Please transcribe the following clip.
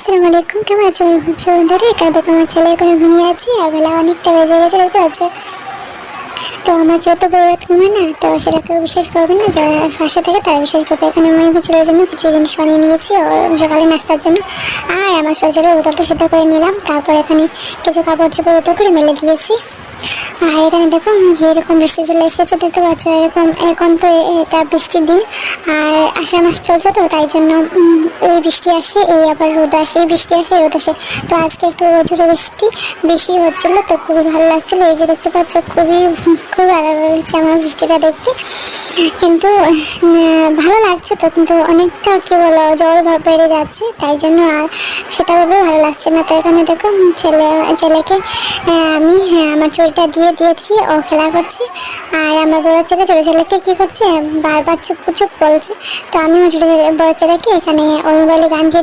আসসালামু আলাইকুম, কেমন আছো বন্ধুরা? এখানে দেখো আমার ছেলে এখানে ঘুমিয়ে আছে আর বেলা অনেকটা বেজে গেছে, দেখতে পাচ্ছ। তো আমার ছেলে তো বড় রাত ঘুমায় না, তো সেটা কেউ বিশ্বাস করবে না, যারা পাশে থেকে তারা বিশ্বাস করবে। এখানে আমি আমার ছেলের জন্য কিছু জিনিস বানিয়ে নিয়েছি ওর সকালে নাস্তার জন্য। আর আমার শ্বশুরের বোতলটা সিদ্ধ করে নিলাম, তারপর এখানে কিছু কাপড় চোপড় উতো করে মেলে দিয়েছি। আর এখানে দেখো এরকম বৃষ্টি চলে এসেছে, দেখতে পাচ্ছ। এরকম এখন তো এটা বৃষ্টির দিন, আর আষাঢ় মাস চলছে, তো তাই জন্য এই বৃষ্টি আসে, এই আবার রোদ আসে, এই বৃষ্টি আসে, এই রোদ আসে। তো আজকে একটু জোরে বৃষ্টি বেশি হচ্ছিল, তো খুবই ভালো লাগছিল। এই যে দেখতে পাচ্ছ, খুব ভালো লাগছে আমার বৃষ্টিটা দেখতে। কিন্তু ভালো লাগছে তো, কিন্তু অনেকটা কি বলো জ্বর ভাব বেড়ে যাচ্ছে, তাই জন্য আর সেটা ভাবে ভালো লাগছে না। তো এখানে দেখো ছেলেকে আমি আমার চুলটা দিয়ে দিয়েছি, ও খেলা করছে। আর আমার বড় ছেলে ছোট ছেলেকে কি করছে, বারবার চুপ চুপ বলছে। তো আমি বড় ছেলেকে এখানে ওই মোবাইলে গান দিয়ে